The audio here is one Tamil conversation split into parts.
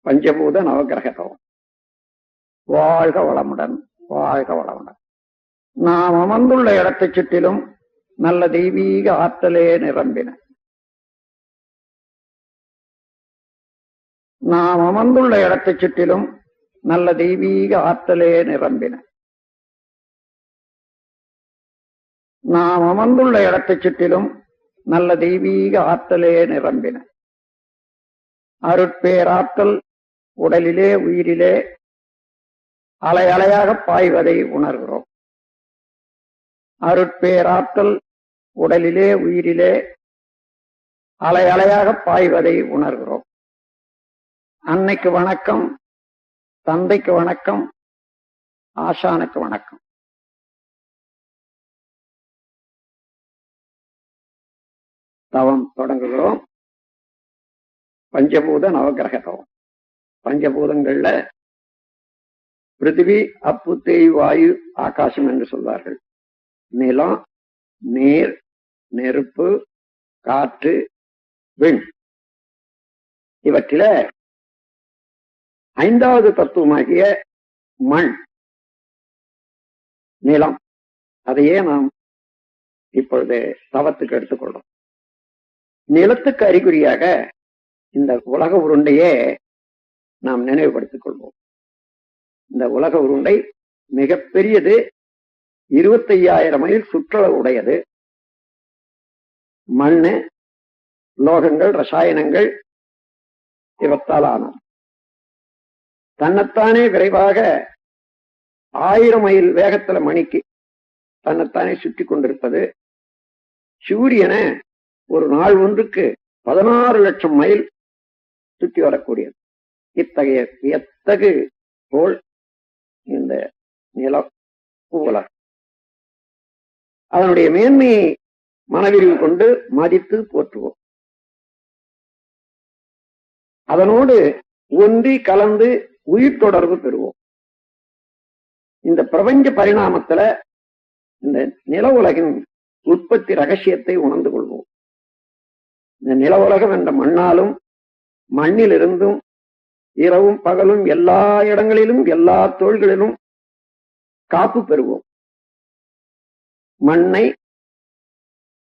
பஞ்சபூத நவகிரகம். வாழ்க வளமுடன், வாழ்க வளமுடன். நாம் அமர்ந்துள்ள இடத்தைச் சுற்றிலும் நல்ல தெய்வீக ஆற்றலே நிரம்பின. நாம் அமர்ந்துள்ள இடத்தைச் சுற்றிலும் நல்ல தெய்வீக ஆற்றலே நிரம்பின. நாம் அமர்ந்துள்ள இடத்தைச் சுற்றிலும் நல்ல தெய்வீக ஆற்றலே நிரம்பின. அருட்பேராற்றல் உடலிலே உயிரிலே அலை அலையாக பாய்வதை உணர்கிறோம். அருட்பேராற்றல் உடலிலே உயிரிலே அலை அலையாக பாய்வதை உணர்கிறோம். அன்னைக்கு வணக்கம், தந்தைக்கு வணக்கம், ஆசானுக்கு வணக்கம். தவம் தொடங்குகிறோம். பஞ்சபூத நவகிரக தவம். பஞ்சபூதங்கள்ல பிருத்திவி, அப்பு, தேய், வாயு, ஆகாசம் என்று சொல்வார்கள். நிலம், நீர், நெருப்பு, காற்று, விண். இவற்றில ஐந்தாவது தத்துவமாகிய மண், நிலம், அதையே நாம் இப்பொழுது தவத்துக்கு எடுத்துக்கொள்றோம். நிலத்துக்கு அறிகுறியாக இந்த உலக உருண்டையே நாம் நினைவுபடுத்திக் கொள்வோம். இந்த உலக உருண்டை மிகப்பெரியது, 25,000 மைல் சுற்றளவு உடையது. மண்ணு, லோகங்கள், ரசாயனங்கள் இவற்றால் ஆனது. தன்னைத்தானே விரைவாக 1000 மைல் வேகத்துல மணிக்கு தன்னைத்தானே சுற்றி கொண்டிருப்பது. சூரியனை ஒரு நாள் ஒன்றுக்கு 16 லட்சம் மைல் சுற்றி வரக்கூடியது. இத்தகைய வியத்தகு கோள் இந்த நிலம், உலகம். அதனுடைய மேன்மையை மனவிரிவு கொண்டு மதித்து போற்றுவோம். அதனோடு ஒன்றி கலந்து உயிர் தொடர்பு பெறுவோம். இந்த பிரபஞ்ச பரிணாமத்துல இந்த நில உலகின் உற்பத்தி ரகசியத்தை உணர்ந்து கொள்வோம். இந்த நில உலகம் என்ற மண்ணாலும் மண்ணிலிருந்தும் இரவும் பகலும் எல்லா இடங்களிலும் எல்லா தொழில்களிலும் காப்பு பெறுவோம். மண்ணை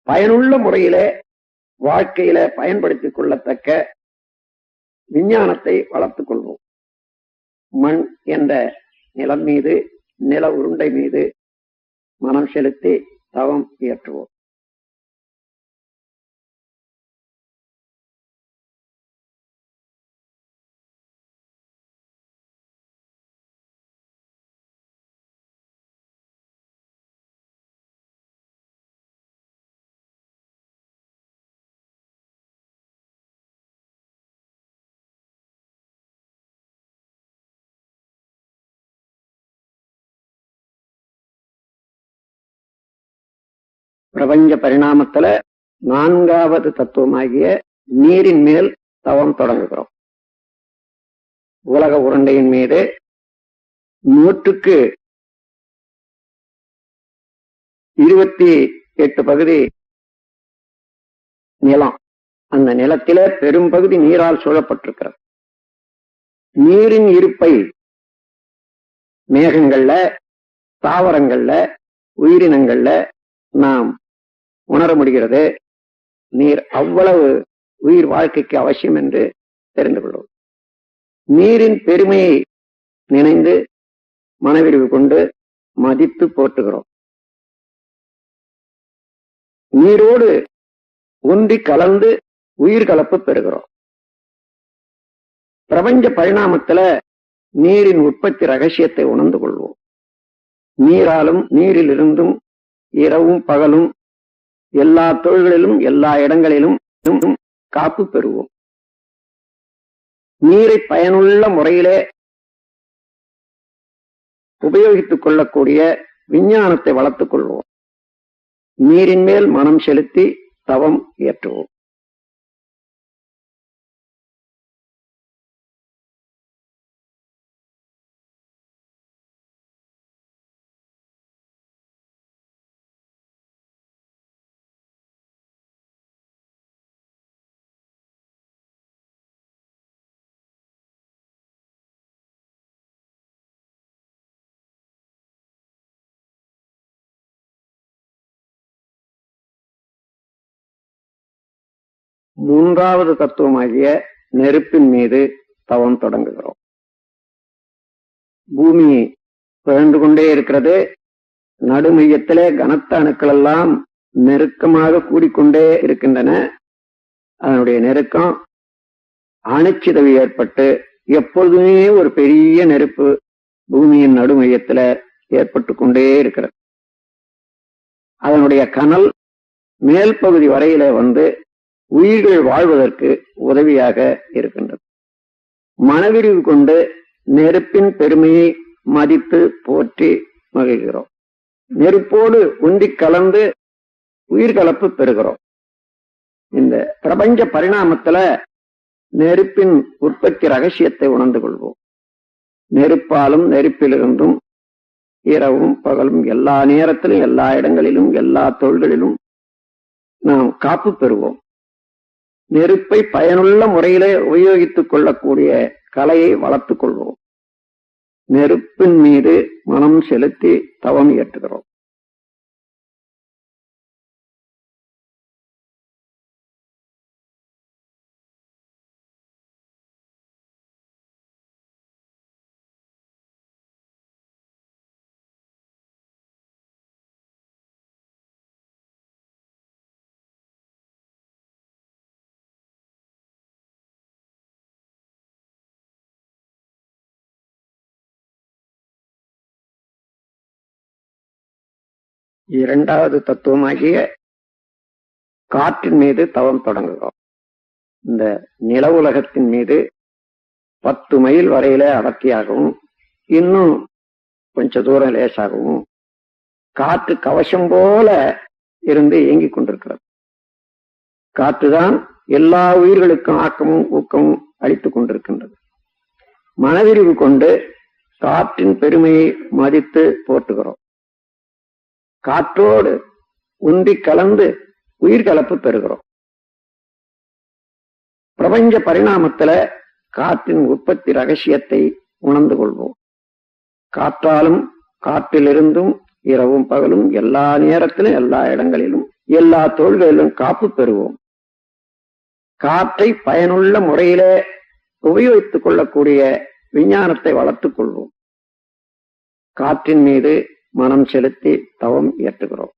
பயனுள்ள முறையிலே வாழ்க்கையில பயன்படுத்திக் கொள்ளத்தக்க விஞ்ஞானத்தை வளர்த்துக் கொள்வோம். மண் என்ற நிலம் மீது, நில உருண்டை மீது மனம் செலுத்தி தவம் இயற்றுவோம். பிரபஞ்ச பரிணாமத்துல 4வது தத்துவமாகிய நீரின் மேல் தவம் தொடங்குகிறோம். உலக உருண்டையின் மீது 100க்கு 28 பகுதி நிலம். அந்த நிலத்திலே பெரும் பகுதி நீரால் சூழப்பட்டிருக்கிறது. நீரின் இருப்பை மேகங்கள்ல, தாவரங்கள்ல, உயிரினங்கள்ல நாம் உணர முடிகிறது. நீர் அவ்வளவு உயிர் வாழ்க்கைக்கு அவசியம் என்று தெரிந்து கொள்வோம். நீரின் பெருமையை நினைந்து மனவிரிவு கொண்டு மதித்து போற்றுகிறோம். நீரோடு ஒன்றி கலந்து உயிர் கலப்பு பெறுகிறோம். பிரபஞ்ச பரிணாமத்துல நீரின் உற்பத்தி ரகசியத்தை உணர்ந்து கொள்வோம். நீராலும் நீரிலிருந்தும் இரவும் பகலும் எல்லா தொழில்களிலும் எல்லா இடங்களிலும் காப்பு பெறுவோம். நீரை பயனுள்ள முறையிலே உபயோகித்துக் கொள்ளக்கூடிய விஞ்ஞானத்தை வளர்த்துக் கொள்வோம். நீரின் மேல் மனம் செலுத்தி தவம் இயற்றுவோம். மூன்றாவது தத்துவமாகிய நெருப்பின் மீது தவம் தொடங்குகிறோம். பூமி பிறந்து கொண்டே இருக்கிறது. நடுமையத்திலே கனத்த அணுக்கள் எல்லாம் நெருக்கமாக கூடிக்கொண்டே இருக்கின்றன. அதனுடைய நெருக்கம் அணுச்சிதவு ஏற்பட்டு எப்பொழுதுமே ஒரு பெரிய நெருப்பு பூமியின் நடுமையத்துல ஏற்பட்டு கொண்டே இருக்கிறது. அதனுடைய கனல் மேல் பகுதி வரையில வந்து உயிர்கள் வாழ்வதற்கு உதவியாக இருக்கின்றது. மனவிரிவு கொண்டு நெருப்பின் பெருமையை மதித்து போற்றி மகிழ்கிறோம். நெருப்போடு உந்தி கலந்து உயிர்கலப்பு பெறுகிறோம். இந்த பிரபஞ்ச பரிணாமத்துல நெருப்பின் உற்பத்தி ரகசியத்தை உணர்ந்து கொள்வோம். நெருப்பாலும் நெருப்பிலிருந்தும் இரவும் பகலும் எல்லா நேரத்திலும் எல்லா இடங்களிலும் எல்லா தொழில்களிலும் நாம் காப்பு பெறுவோம். நெருப்பை பயனுள்ள முறையிலே உபயோகித்துக் கொள்ளக்கூடிய கலையை வளர்த்துக் கொள்வோம். நெருப்பின் மீது மனம் செலுத்தி தவம் இயற்றுகிறோம். இரண்டாவது தத்துவமாகிய காற்றின் மீது தவம் தொடங்குகிறோம். இந்த நில உலகத்தின் மீது 10 மைல் வரையில அடர்த்தியாகவும் இன்னும் கொஞ்ச தூரம் லேசாகவும் காற்று கவசம் போல இருந்து இயங்கிக் கொண்டிருக்கிறது. காற்றுதான் எல்லா உயிர்களுக்கும் ஆக்கமும் ஊக்கமும் அளித்துக் கொண்டிருக்கின்றது. மனவிரிவு கொண்டு காற்றின் பெருமையை மதித்து போற்றுகிறோம். காற்றோடு உந்தி கலந்து உயிர்கலப்பு பெறுகிறோம். பிரபஞ்ச பரிணாமத்துல காற்றின் உற்பத்தி ரகசியத்தை உணர்ந்து கொள்வோம். காற்றாலும் காற்றிலிருந்தும் இரவும் பகலும் எல்லா நேரத்திலும் எல்லா இடங்களிலும் எல்லா தொழில்களிலும் காப்பு பெறுவோம். காற்றை பயனுள்ள முறையிலே உபயோகித்துக் கொள்ளக்கூடிய விஞ்ஞானத்தை வளர்த்துக் கொள்வோம். காற்றின் மீது மனம் செலுத்தி தவம் இயற்றுகிறோம்.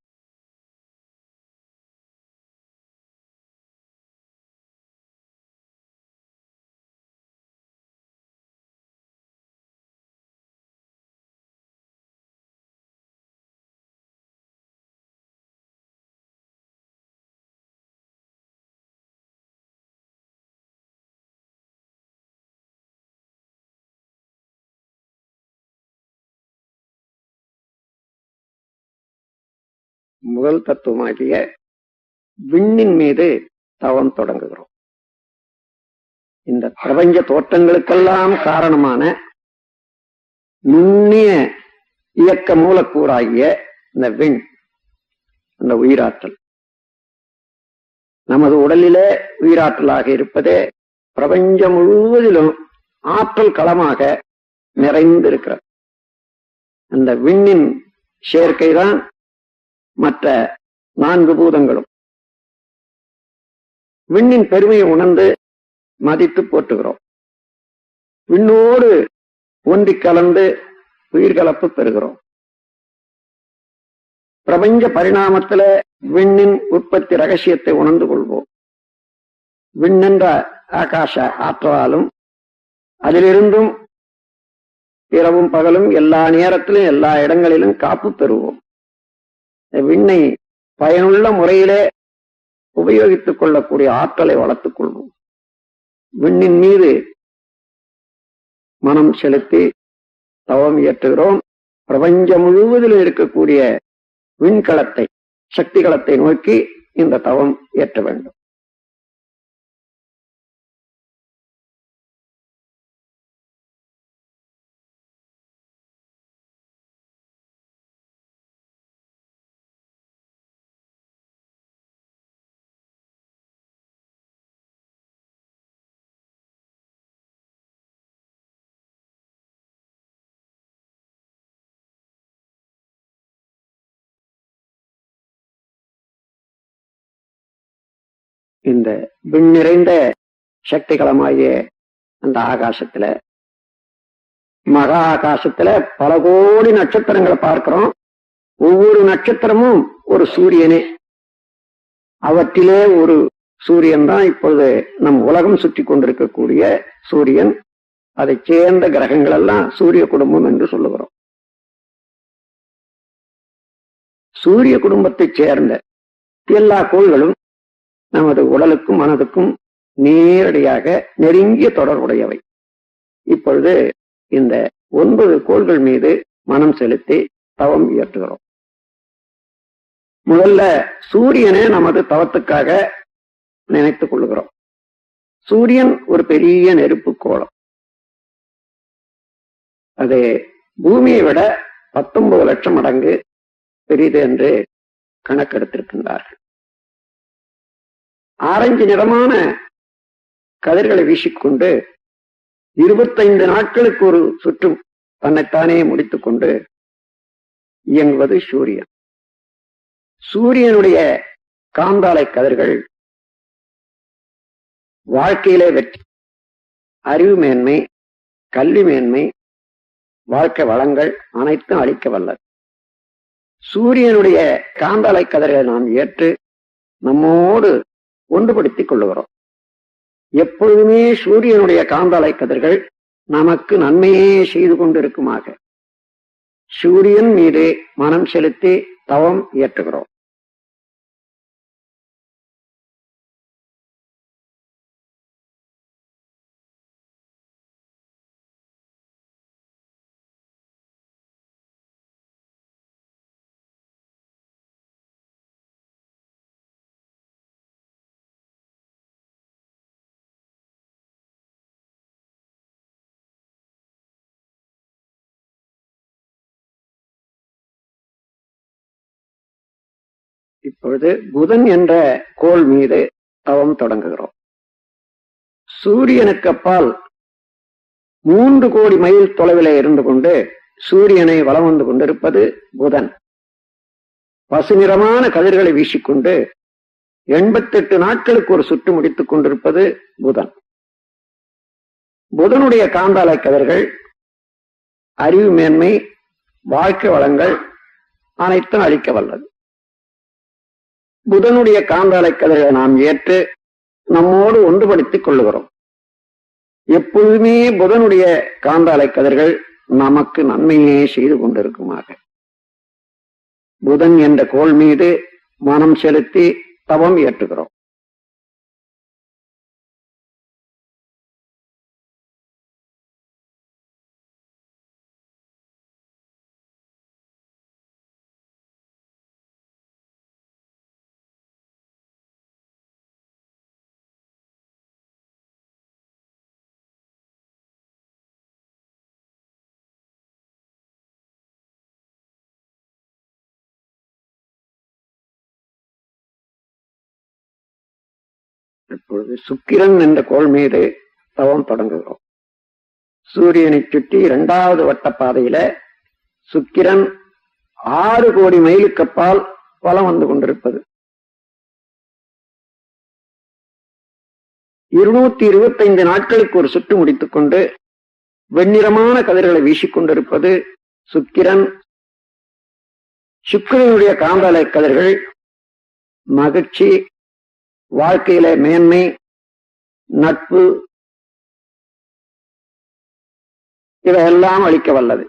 முதல் தத்துவமாகிய விண்ணின் மீது தவம் தொடங்குகிறோம். இந்த பிரபஞ்ச தோற்றங்களுக்கெல்லாம் காரணமான நுண்ணிய இயக்க மூலக்கூறாகிய இந்த விண், அந்த உயிராற்றல் நமது உடலிலே உயிராற்றலாக இருப்பதே பிரபஞ்சம் முழுவதிலும் ஆற்றல் களமாக நிறைந்திருக்கிறது. அந்த விண்ணின் சேர்க்கைதான் மற்ற 4 பூதங்களும். விண்ணின் பெருமையை உணர்ந்து மதித்து போற்றுகிறோம். விண்ணோடு ஒன்றி கலந்து உயிர்கலப்பு பெறுகிறோம். பிரபஞ்ச பரிணாமத்தில விண்ணின் உற்பத்தி ரகசியத்தை உணர்ந்து கொள்வோம். விண்ணென்ற ஆகாச ஆற்றலாலும் அதிலிருந்தும் இரவும் பகலும் எல்லா நேரத்திலும் எல்லா இடங்களிலும் காப்பு பெறுவோம். விண்ணை பயனுள்ள முறையிலே உபயோகித்துக் கொள்ளக்கூடிய ஆற்றலை வளர்த்துக் கொள்வோம். விண்ணின் மீது மனம் செலுத்தி தவம் இயற்றுகிறோம். பிரபஞ்சம் முழுவதிலும் இருக்கக்கூடிய விண்கலத்தை, சக்தி களத்தை நோக்கி இந்த தவம் இயற்ற வேண்டும். இந்த விண் நிறைந்த சக்திகளமாகிய அந்த ஆகாசத்துல, மகா ஆகாசத்துல பல கோடி நட்சத்திரங்களை பார்க்கிறோம். ஒவ்வொரு நட்சத்திரமும் ஒரு சூரியனே. அவற்றிலே ஒரு சூரியன் தான் இப்பொழுது நம் உலகம் சுற்றி கொண்டிருக்கக்கூடிய சூரியன். அதை சேர்ந்த கிரகங்கள் எல்லாம் சூரிய குடும்பம் என்று சொல்லுகிறோம். சூரிய குடும்பத்தை சேர்ந்த எல்லா கோள்களும் நமது உடலுக்கும் மனதுக்கும் நேரடியாக நெருங்கிய தொடர்புடையவை. இப்பொழுது இந்த 9 கோள்கள் மீது மனம் செலுத்தி தவம் இயற்றுகிறோம். முதல்ல சூரியனை நமது தவத்துக்காக நினைத்துக் கொள்கிறோம். சூரியன் ஒரு பெரிய நெருப்பு கோளம். அது பூமியை விட 19 லட்சம் மடங்கு பெரிது என்று கணக்கெடுத்திருக்கின்றார்கள். ஆரஞ்சு நிறமான கதிர்களை வீசிக்கொண்டு 25 நாட்களுக்கு ஒரு சுற்றும் தன்னைத்தானே முடித்துக் கொண்டு இயங்குவது சூரியன். சூரியனுடைய காந்தாலை கதிர்கள் வாழ்க்கையிலே வெற்றி, அறிவு மேன்மை, கல்வி மேன்மை, வாழ்க்கை வளங்கள் அனைத்தும் அளிக்க வல்லது. சூரியனுடைய காந்தாலை கதிர்களை நாம் ஏற்று நம்மோடு ஒன்றுபடுத்திக் கொள்ளுகிறோம். எப்பொழுதுமே சூரியனுடைய காந்தாலை கதிர்கள் நமக்கு நன்மையே செய்து கொண்டிருக்குமாக சூரியன் மீது மனம் செலுத்தி தவம் இயற்றுகிறோம். இப்பொழுது புதன் என்ற கோள் மீது தவம் தொடங்குகிறோம். சூரியனுக்கு அப்பால் 3 கோடி மைல் தொலைவில் இருந்து கொண்டு சூரியனை வலம் வந்து கொண்டிருப்பது புதன். பசுநிறமான கதிர்களை வீசிக்கொண்டு 88 நாட்களுக்கு ஒரு சுற்று முடித்துக் கொண்டிருப்பது புதன். புதனுடைய காந்தாலை கதிர்கள் அறிவு மேன்மை, வாழ்க்கை வளங்கள் அனைத்தும் அளிக்க வல்லது. புதனுடைய காந்தாலை கதிர்களை நாம் ஏற்று நம்மோடு ஒன்றுபடுத்திக் கொள்ளுகிறோம். எப்பொழுதுமே புதனுடைய காந்தாலை கதிர்கள் நமக்கு நன்மையே செய்து கொண்டிருக்குமாக புதன் என்ற கோள் மீது மனம் செலுத்தி தவம் இயற்றுகிறோம். இப்பொழுது சுக்கிரன் என்ற கோள் மீது தவம் தொடங்குகிறோம். சூரியனை சுற்றி 2வது வட்ட பாதையில சுக்கிரன் 6 கோடி மைலுக்கு அப்பால் வலம் வந்து கொண்டிருப்பது. 225 நாட்களுக்கு ஒரு சுற்று முடித்துக் கொண்டு வெண்ணிறமான கதிர்களை வீசிக்கொண்டிருப்பது சுக்கிரன். சுக்கிரனுடைய காந்தாலை கதிர்கள் மகிழ்ச்சி, வாழ்க்கையில மேன்மை, நட்பு இவையெல்லாம் அளிக்க வல்லது.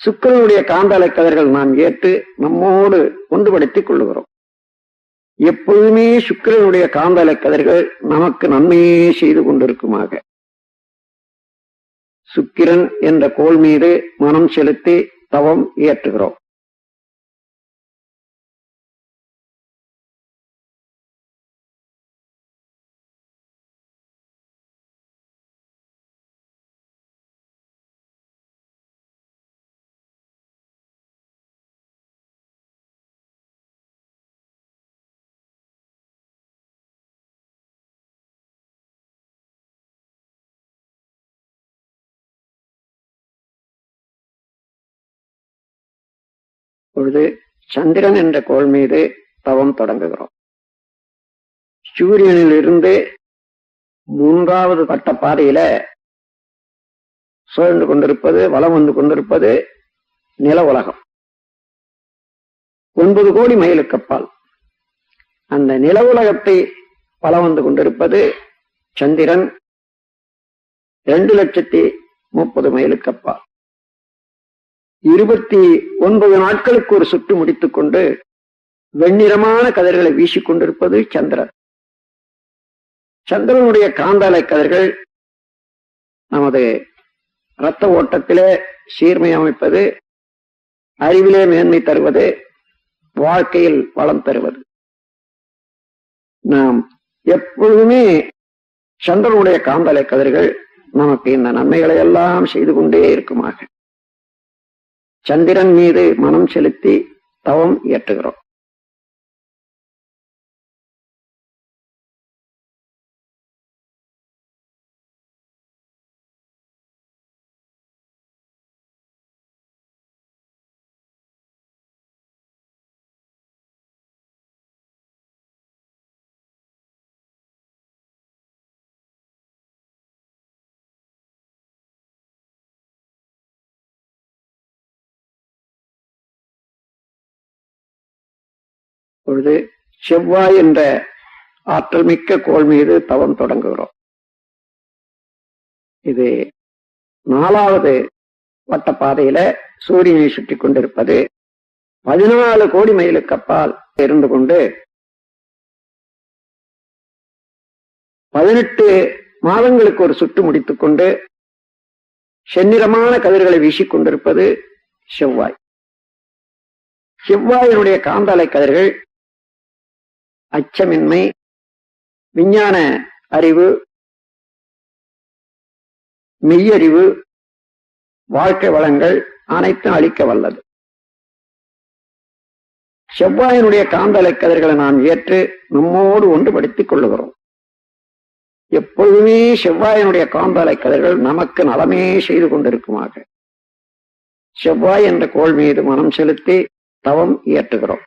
சுக்கிரனுடைய காந்தாலை கதிர்கள் நாம் ஏற்று நம்மோடு ஒன்றுபடுத்திக் கொள்ளுகிறோம். எப்பொழுதுமே சுக்கிரனுடைய காந்தாலை கதிர்கள் நமக்கு நன்மையே செய்து கொண்டிருக்குமாக சுக்கிரன் என்ற கோள் மீது மனம் செலுத்தி தவம் இயற்றுகிறோம். பொழுது சந்திரன் என்ற கோள் மீது தவம் தொடங்குகிறோம். சூரியனில் இருந்து 3வது வட்ட பாதையில சுழன்று கொண்டிருப்பது, வலம் வந்து கொண்டிருப்பது நில உலகம். 9 கோடி மைலுக்கு அப்பால் அந்த நில உலகத்தை வலம் வந்து கொண்டிருப்பது சந்திரன் 2,30,030 மைலுக்கு அப்பால். 29 நாட்களுக்கு ஒரு சுற்று முடித்துக் கொண்டு வெண்ணிறமான கதிர்களை வீசிக்கொண்டிருப்பது சந்திரன். சந்திரனுடைய காந்தாலை கதிர்கள் நமது இரத்த ஓட்டத்திலே சீர்மை அமைப்பது, அறிவிலே மேன்மை தருவது, வாழ்க்கையில் வளம் தருவது. நாம் எப்பொழுதுமே சந்திரனுடைய காந்தலை கதிர்கள் நமக்கு இந்த நன்மைகளை எல்லாம் செய்து கொண்டே இருக்குமாக சந்திரன் மீது மனம் செலுத்தி தவம் இயற்றுகிறோம். பொழுது செவ்வாய் என்ற ஆற்றல் மிக்க கோள் மீது தவம் தொடங்குகிறோம். இது 4வது வட்ட பாதையில சூரியனை சுற்றி கொண்டிருப்பது 14 கோடி மைலுக்கு அப்பால் இருந்து கொண்டு 18 மாதங்களுக்கு ஒரு சுற்று முடித்துக் கொண்டு செந்நிறமான கதிர்களை வீசிக்கொண்டிருப்பது செவ்வாய். செவ்வாயினுடைய காந்தாலை கதிர்கள் அச்சமின்மை, விஞ்ஞான அறிவு, மெய்யறிவு, வாழ்க்கை வளங்கள் அனைத்தும் அளிக்க வல்லது. செவ்வாயினுடைய காந்தலை கதிர்களை நாம் ஏற்று நம்மோடு ஒன்றுபடுத்திக் கொள்ளுகிறோம். எப்பொழுதுமே செவ்வாயினுடைய காந்தலை கதிர்கள் நமக்கு நலமே செய்து கொண்டிருக்குமாக செவ்வாய் என்ற கோள் மீது மனம் செலுத்தி தவம் இயற்றுகிறோம்.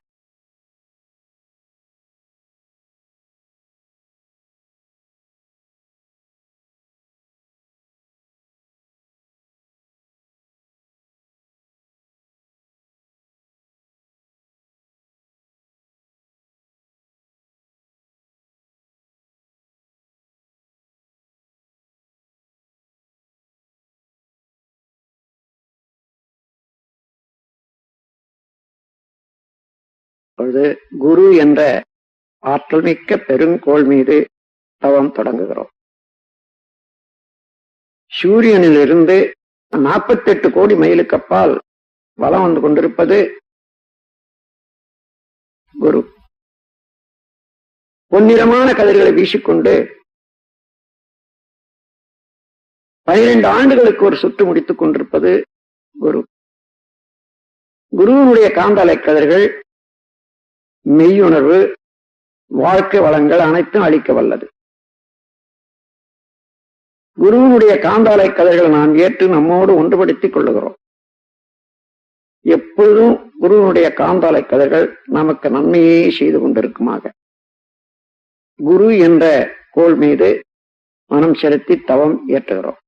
அப்பொழுது குரு என்ற ஆற்றல் மிக்க பெருங்கோள் மீது தவம் தொடங்குகிறோம். சூரியனில் இருந்து 48 கோடி மைலுக்கு அப்பால் வலம் வந்து கொண்டிருப்பது குரு. பொன்னிறமான கதிர்களை வீசிக்கொண்டு 12 ஆண்டுகளுக்கு ஒரு சுற்று முடித்துக் கொண்டிருப்பது குரு. குருவினுடைய காந்தலை கதிர்கள் மெய்யுணர்வு, வாழ்க்கை வளங்கள் அனைத்தும் அளிக்க வல்லது. குருவினுடைய காந்தாலை கதிர்களை நாம் ஏற்று நம்மோடு ஒன்றுபடுத்திக் கொள்ளுகிறோம். எப்பொழுதும் குருவினுடைய காந்தாலை கதிர்கள் நமக்கு நன்மையே செய்து கொண்டிருக்குமாக குரு என்ற கோள் மீது மனம் செலுத்தி தவம் இயற்றுகிறோம்.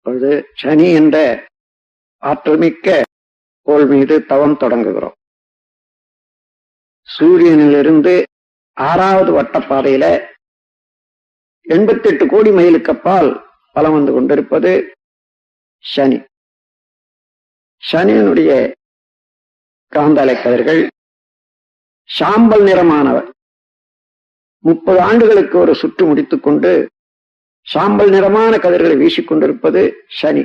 அப்பொழுது சனி என்ற ஆற்றல் மிக்க கோள் மீது தவம் தொடங்குகிறோம். சூரியனிலிருந்து 6வது வட்டப்பாதையில 88 கோடி மைலுக்கு அப்பால் பலம் வந்து கொண்டிருப்பது சனி. சனியினுடைய காந்தலை கதிர்கள் சாம்பல் நிறமானவர். 30 ஆண்டுகளுக்கு ஒரு சுற்று முடித்துக் கொண்டு சாம்பல் நிறமான கதிர்களை வீசிக்கொண்டிருப்பது சனி.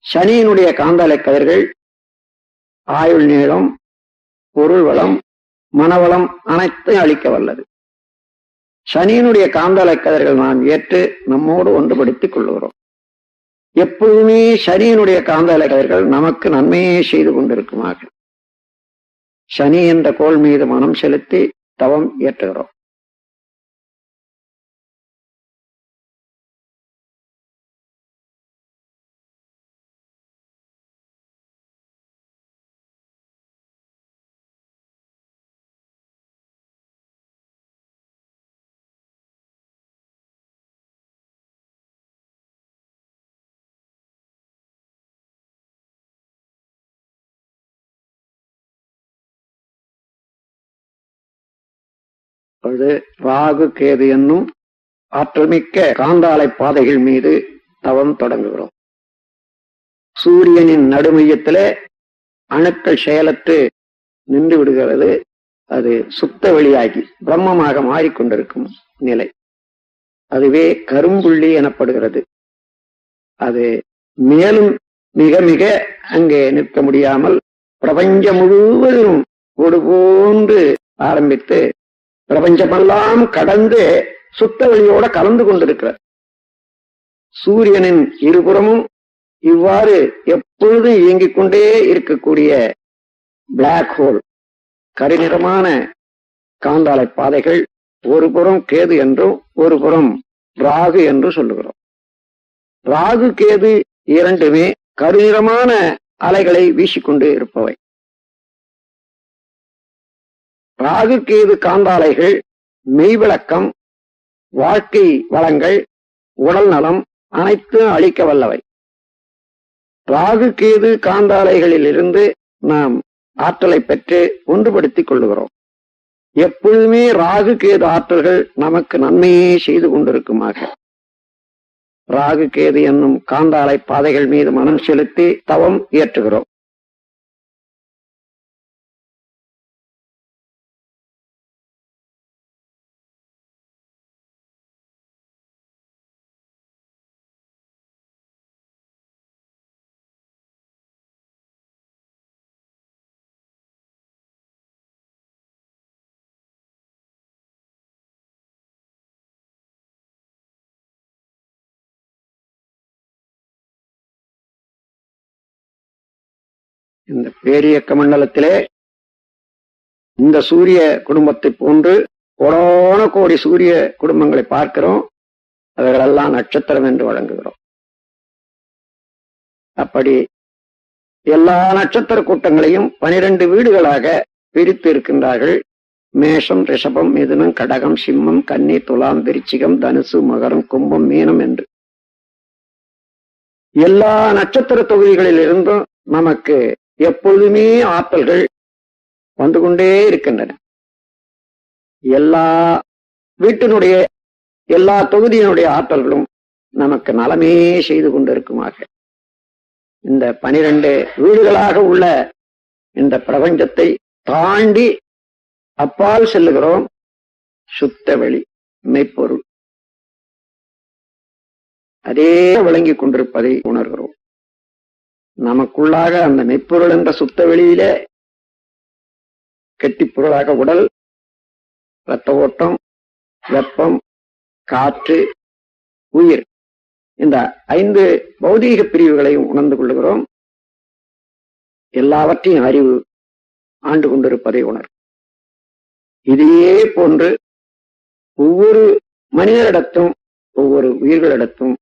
சனியினுடைய காந்தலை கதிர்கள் ஆயுள் நீளம், பொருள் வளம், மனவளம் அனைத்தையும் அளிக்க வல்லது. சனியினுடைய காந்தலை கதிர்கள் நாம் ஏற்று நம்மோடு ஒன்றுபடுத்திக் கொள்ளுகிறோம். எப்பொழுதுமே சனியினுடைய காந்தலை கதிர்கள் நமக்கு நன்மையே செய்து கொண்டிருக்குமாக சனி என்ற கோள் மீது மனம் செலுத்தி தவம் ஏற்றுகிறோம். ராகு கேது என்னும் ஆற்றல்மிக்க காந்தாலை பாதைகள் மீது தவம் தொடங்குகிறோம். சூரியனின் நடுமையத்திலே அணுக்கள் செயலற்று நின்று விடுகிறது. அது சுத்த வெளியாகி பிரம்மமாக மாறிக்கொண்டிருக்கும் நிலை, அதுவே கரும்புள்ளி எனப்படுகிறது. அது மேலும் மிக மிக அங்கே நிற்க முடியாமல் பிரபஞ்சம் முழுவதும் ஒரு போன்று ஆரம்பித்து பிரபஞ்சமெல்லாம் கடந்து சுத்த வெளியோட கலந்து கொண்டிருக்கிறார். சூரியனின் இருபுறமும் இவ்வாறு எப்பொழுதும் இயங்கிக் கொண்டே இருக்கக்கூடிய பிளாக் ஹோல் கருநிறமான காந்தாலை பாதைகள், ஒரு புறம் கேது என்றும் ஒரு புறம் ராகு என்று சொல்லுகிறோம். ராகு கேது இரண்டுமே கருநிறமான அலைகளை வீசிக்கொண்டு இருப்பவை. ராகு கேது காந்தாலைகள் மெய்விளக்கம், வாழ்க்கை வளங்கள், உடல் நலம் அனைத்தும் அளிக்க வல்லவை. ராகு கேது காந்தாலைகளில் இருந்து நாம் ஆற்றலை பெற்று ஒன்றுபடுத்திக் கொள்ளுகிறோம். எப்பொழுதுமே ராகு கேது ஆற்றல்கள் நமக்கு நன்மையே செய்து கொண்டிருக்குமாக ராகு கேது என்னும் காந்தாலை பாதைகள் மீது மனம் செலுத்தி தவம் இயற்றுகிறோம். இந்த பேரியக்க மண்டலத்திலே இந்த சூரிய குடும்பத்தை போன்று கோடான கோடி சூரிய குடும்பங்களை பார்க்கிறோம். அவர்களெல்லாம் நட்சத்திரம் என்று வழங்குகிறோம். அப்படி எல்லா நட்சத்திர கூட்டங்களையும் 12 வீடுகளாக பிரித்து இருக்கின்றார்கள். மேஷம், ரிஷபம், மிதுனம், கடகம், சிம்மம், கன்னி, துலாம், விருச்சிகம், தனுசு, மகரம், கும்பம், மீனம் என்று எல்லா நட்சத்திர தொகுதிகளில் இருந்தும் நமக்கு எப்பொழுதுமே ஆற்றல்கள் வந்து கொண்டே இருக்கின்றன. எல்லா வீட்டினுடைய எல்லா தொகுதியினுடைய ஆற்றல்களும் நமக்கு நலமே செய்து கொண்டிருக்குமாக இந்த 12 வீடுகளாக உள்ள இந்த பிரபஞ்சத்தை தாண்டி அப்பால் செல்லுகிறோம். சுத்த வெளி மெய்ப்பொருள் அதே விளங்கிக் கொண்டிருப்பதை உணர்கிறோம். நமக்குள்ளாக அந்த மெய்ப்பொருள் என்ற சுத்த வெளியில கெட்டிப்பொருளாக உடல், இரத்த ஓட்டம், வெப்பம், காற்று, உயிர், இந்த 5 பௌதீக பிரிவுகளையும் உணர்ந்து கொள்ளுகிறோம். எல்லாவற்றையும் அறிவு ஆண்டு கொண்டிருப்பதை உணர். இதையே போன்று ஒவ்வொரு மனிதரிடத்தும் ஒவ்வொரு உயிர்களிடத்தும்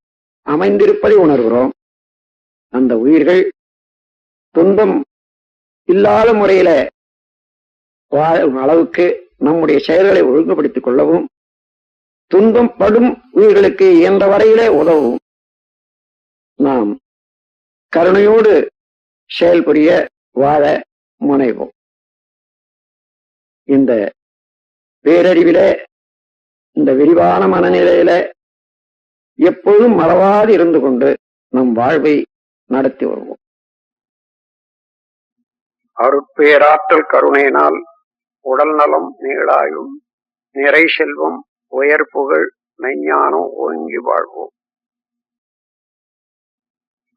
அமைந்திருப்பதை உணர்கிறோம். அந்த உயிர்கள் துன்பம் இல்லாத முறையில வாழும் அளவுக்கு நம்முடைய செயல்களை ஒழுங்குபடுத்திக் கொள்ளவும், துன்பம் படும் உயிர்களுக்கு இயன்ற வரையிலே உதவும் நாம் கருணையோடு செயல்புரிய வாழ முனைவோம். இந்த பேரறிவில, இந்த விரிவான மனநிலையில எப்பொழுதும் மறவாது இருந்து கொண்டு நம் வாழ்வை நடத்தி வருவோம். அருட்பேராற்றல் கருணையினால் உடல் நலம், நீளாயும், நிறை செல்வம், உயர் புகழ், மெய்ஞானம் ஓங்கி வாழ்வோம்.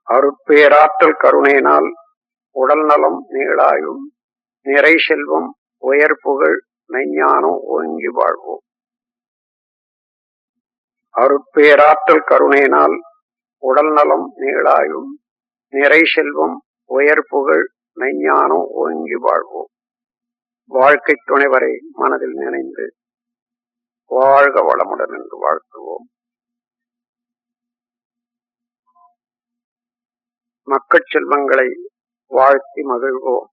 அருட்பேராற்றல் கருணையினால் உடல் நலம், நீளாயும், நிறை செல்வம், உயர் புகழ், மெய்ஞானம் ஓங்கி வாழ்வோம். அருட்பேராற்றல் கருணையினால் உடல் நலம், நீளாயும், நிறை செல்வம், உயர் புகழ், மெஞ்ஞானம் ஓங்கி வாழ்வோம். வாழ்க்கை துணைவரை மனதில் நினைந்து வாழ்க வளமுடன் என்று வாழ்த்துவோம். மக்கட் செல்வங்களை வாழ்த்தி மகிழ்வோம்.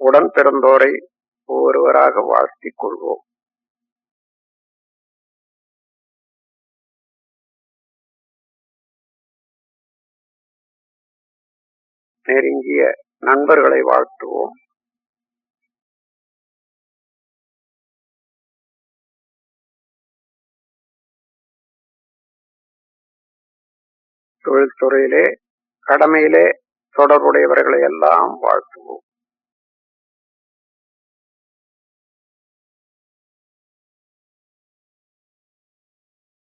உடன் பிறந்தோரை ஒருவராக வாழ்த்திக் கொள்வோம். நெருங்கிய நண்பர்களை வாழ்த்துவோம். தொழில்துறையிலே, கடமையிலே தொடர்புடையவர்களை எல்லாம் வாழ்த்துவோம்.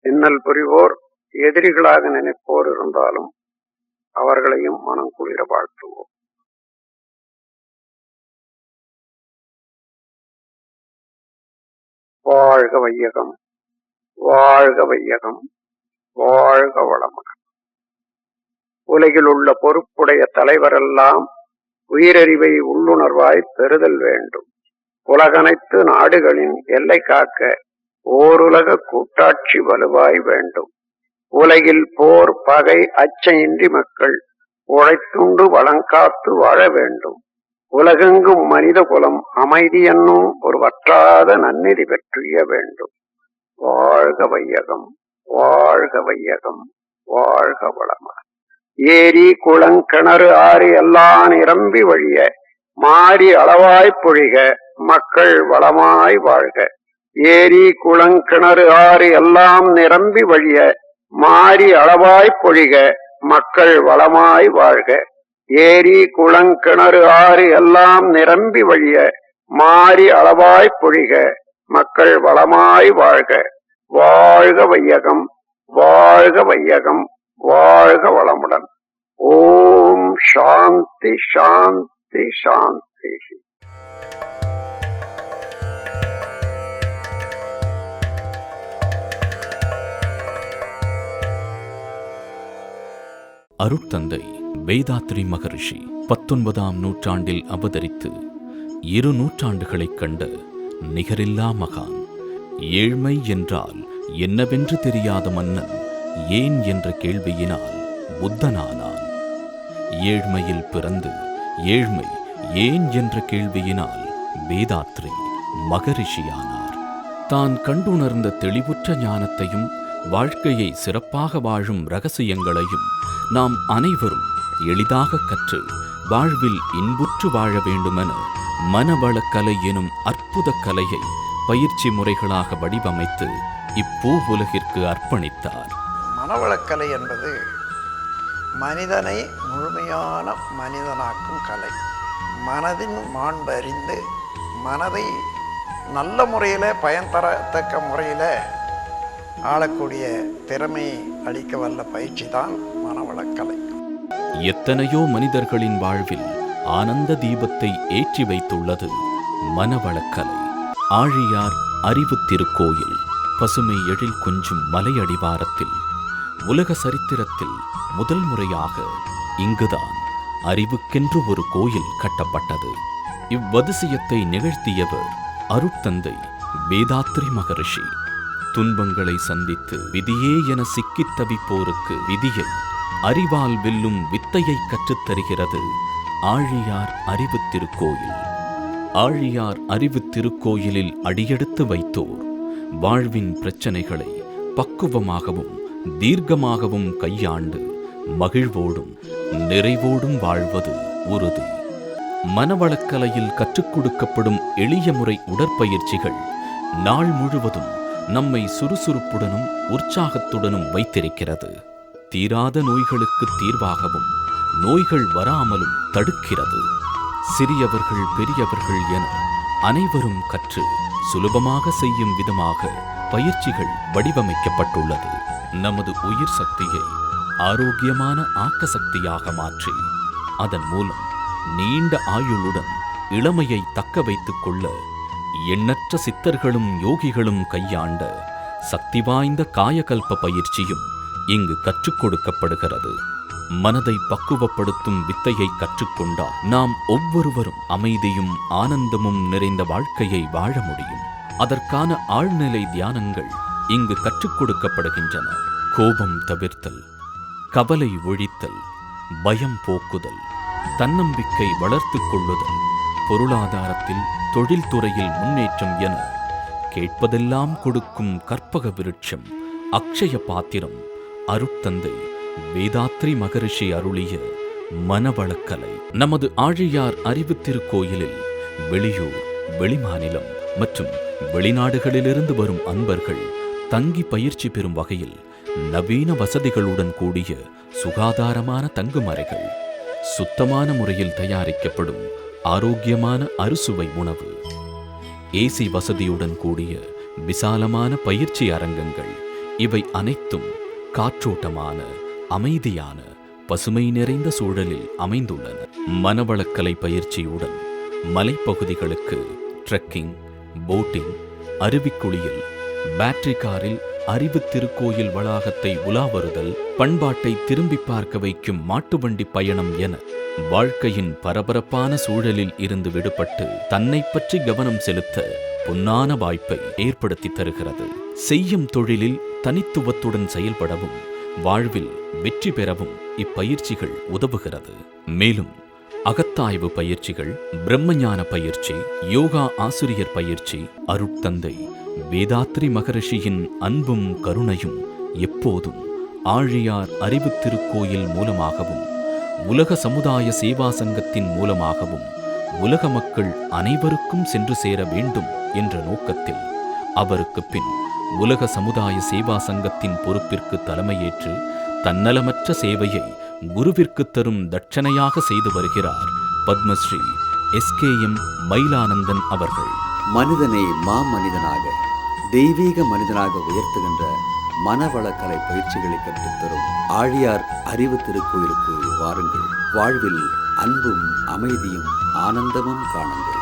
இன்னல் புரிவோர், எதிரிகளாக நினைப்போர் இருந்தாலும் அவர்களையும் மனம் குளிர வாழ்த்துவோம். வாழ்க வையகம், வாழ்க வையகம், வாழ்க வளமுடன். உலகில் உள்ள பொறுப்புடைய தலைவரெல்லாம் உயிரறிவை உள்ளுணர்வாய் பெறுதல் வேண்டும். உலகனைத்து நாடுகளின் எல்லை காக்க ஓருலக கூட்டாட்சி வலுவாய் வேண்டும். உலகில் போர், பகை, அச்சமின்றி மக்கள் உழைத்துண்டு வளங்காத்து வாழ வேண்டும். உலகெங்கும் மனித குலம் அமைதி என்னும் ஒரு வற்றாத நன்னிதி பெற்றிய வேண்டும். வாழ்க வையகம், வாழ்க வையகம், வாழ்க வளமுடன். ஏரி, குளங்கிணறு, ஆறு எல்லாம் நிரம்பி வழிய மாறி அளவாய் பொழிக, மக்கள் வளமாய் வாழ்க. ஏரி, குளங்கிணறு, ஆறு எல்லாம் நிரம்பி வழிய மாறி அளவாய் பொழிக, மக்கள் வளமாய் வாழ்க. ஏரி, குளங்கிணறு, ஆறு எல்லாம் நிரம்பி வழிய மாறி அளவாய் பொழிக, மக்கள் வளமாய் வாழ்க. வாழ்க வையகம், வாழ்க வையகம், வாழ்க வளமுடன். ஓம் சாந்தி சாந்தி சாந்தி. அருட்தந்தை வேதாத்ரி மகரிஷி 19ஆம் நூற்றாண்டில் அவதரித்து 2 நூற்றாண்டுகளைக் கண்ட நிகரில்லா மகான். ஏழ்மை என்றால் என்னவென்று தெரியாத மன்னன் ஏன் என்ற கேள்வியினால் புத்தனானான். ஏழ்மையில் பிறந்து ஏழ்மை ஏன் என்ற கேள்வியினால் வேதாத்ரி மகரிஷியானார். தான் கண்டுணர்ந்த தெளிவுற்ற ஞானத்தையும் வாழ்க்கையை சிறப்பாக வாழும் இரகசியங்களையும் நாம் அனைவரும் எளிதாக கற்று வாழ்வில் இன்புற்று வாழ வேண்டுமென மனவளக்கலை எனும் அற்புத கலையை பயிற்சி முறைகளாக வடிவமைத்து இப்பூ உலகிற்கு அர்ப்பணித்தார். மனவளக்கலை என்பது மனிதனை முழுமையான மனிதனாக்கும் கலை. மனதின் மாண்பு அறிந்து மனதை நல்ல முறையில் பயன் தரத்தக்க முறையில் ஆளக்கூடிய திறமை அளிக்க வல்ல பயிற்சி தான் மனவளக்கலை. எத்தனையோ மனிதர்களின் வாழ்வில் ஆனந்த தீபத்தை ஏற்றி வைத்துள்ளது மனவளக்கலை. ஆழியார் அறிவு திருக்கோயில் பசுமை எழில் கொஞ்சும் மலையடிவாரத்தில் உலக சரித்திரத்தில் முதல் முறையாக இங்குதான் அறிவுக்கென்று ஒரு கோயில் கட்டப்பட்டது. இவ்வதிசயத்தை நிகழ்த்தியவர் அருட்தந்தை வேதாத்ரி மகரிஷி. துன்பங்களை சந்தித்து விதியே என சிக்கித் தவிப்போருக்கு விதியை அறிவால் வெல்லும் வித்தையை கற்றுத்தருகிறது ஆழியார் அறிவு திருக்கோயில். ஆழியார் அறிவு திருக்கோயிலில் அடியெடுத்து வைத்தோர் வாழ்வின் பிரச்சனைகளை பக்குவமாகவும் தீர்க்கமாகவும் கையாண்டு மகிழ்வோடும் நிறைவோடும் வாழ்வது உறுதி. மனவளக்கலையில் கற்றுக் கொடுக்கப்படும் எளிய முறை உடற்பயிற்சிகள் நாள் முழுவதும் நம்மை சுறுசுறுப்புடனும் உற்சாகத்துடனும் வைத்திருக்கிறது. தீராத நோய்களுக்கு தீர்வாகவும் நோய்கள் வராமலும் தடுக்கிறது. சிறியவர்கள் பெரியவர்கள் என அனைவரும் கற்று சுலபமாக செய்யும் விதமாக பயிற்சிகள் வடிவமைக்கப்பட்டுள்ளது. நமது உயிர் சக்தியை ஆரோக்கியமான ஆக்க சக்தியாக மாற்றி அதன் மூலம் நீண்ட ஆயுளுடன் இளமையை தக்க வைத்துக் கொள்ள எண்ணற்ற சித்தர்களும் யோகிகளும் கையாண்ட சக்தி வாய்ந்த காயகல்ப பயிற்சியும் இங்கு கற்றுக் கொடுக்கப்படுகிறது. மனதை பக்குவப்படுத்தும் வித்தையை கற்றுக்கொண்டால் நாம் ஒவ்வொருவரும் அமைதியும் ஆனந்தமும் நிறைந்த வாழ்க்கையை வாழ முடியும். அதற்கான ஆழ்நிலை தியானங்கள் இங்கு கற்றுக் கொடுக்கப்படுகின்றன. கோபம் தவிர்த்தல், கவலை ஒழித்தல், பயம் போக்குதல், தன்னம்பிக்கை வளர்த்துக் கொள்ளுதல், பொருளாதாரத்தில் தொழில்துறையில் முன்னேற்றம் என கேட்பதெல்லாம் கொடுக்கும் கற்பக விருட்சம் அக்ஷய பாத்திரம் அருட்தந்தை வேதாத்ரி மகரிஷி அருளிய மனவளக்கலை. நமது ஆழியார் அறிவு திருக்கோயிலில் வெளியூர், வெளிமாநிலம் மற்றும் வெளிநாடுகளிலிருந்து வரும் அன்பர்கள் தங்கி பயிற்சி பெறும் வகையில் நவீன வசதிகளுடன் கூடிய சுகாதாரமான தங்குமறைகள், சுத்தமான முறையில் தயாரிக்கப்படும் ஆரோக்கியமான அறுசுவை உணவு, ஏசி வசதியுடன் கூடிய விசாலமான பயிற்சி அரங்கங்கள், இவை அனைத்தும் காற்றோட்டமான அமைதியான பசுமை நிறைந்த சூழலில் அமைந்துள்ளன. மனவளக்கலை பயிற்சியுடன் மலைப்பகுதிகளுக்கு ட்ரெக்கிங், போட்டிங், அருவிக்குளியல், பேட்டரி காரில் அறிவு திருக்கோயில் வளாகத்தை உலா வருதல், பண்பாட்டை திரும்பி பார்க்க வைக்கும் மாட்டுவண்டி பயணம் என வாழ்க்கையின் பரபரப்பான சூழலில் இருந்து விடுபட்டு தன்னை பற்றி கவனம் செலுத்த பொன்னான வாய்ப்பை ஏற்படுத்தி தருகிறது. செய்யும் தொழிலில் தனித்துவத்துடன் செயல்படவும் வாழ்வில் வெற்றி பெறவும் இப்பயிற்சிகள் உதவுகிறது. மேலும் அகத்தாய்வு பயிற்சிகள், பிரம்மஞான பயிற்சி, யோகா ஆசிரியர் பயிற்சி, அருட்தந்தை வேதாத்ரி மகரிஷியின் அன்பும் கருணையும் எப்போதும் ஆழியார் அறிவு திருக்கோயில் மூலமாகவும் உலக சமுதாய சேவா சங்கத்தின் மூலமாகவும் உலக மக்கள் அனைவருக்கும் சென்று சேர வேண்டும் என்ற நோக்கத்தில் அவருக்கு பின் உலக சமுதாய சேவா சங்கத்தின் பொறுப்பிற்கு தலைமையேற்று தன்னலமற்ற சேவையை குருவிற்கு தரும் தட்சணையாக செய்து வருகிறார் பத்மஸ்ரீ SKM மயிலானந்தன் அவர்கள். மனிதனை மாமனிதனாக, தெய்வீக மனிதனாக உயர்த்துகின்ற மனவளக்கலை பயிற்சிகளை கற்றுத்தரும் ஆழியார் அறிவு திருக்கோயிலுக்கு வாருங்கள். வாழ்வில் அன்பும் அமைதியும் ஆனந்தமும் காணுங்கள்.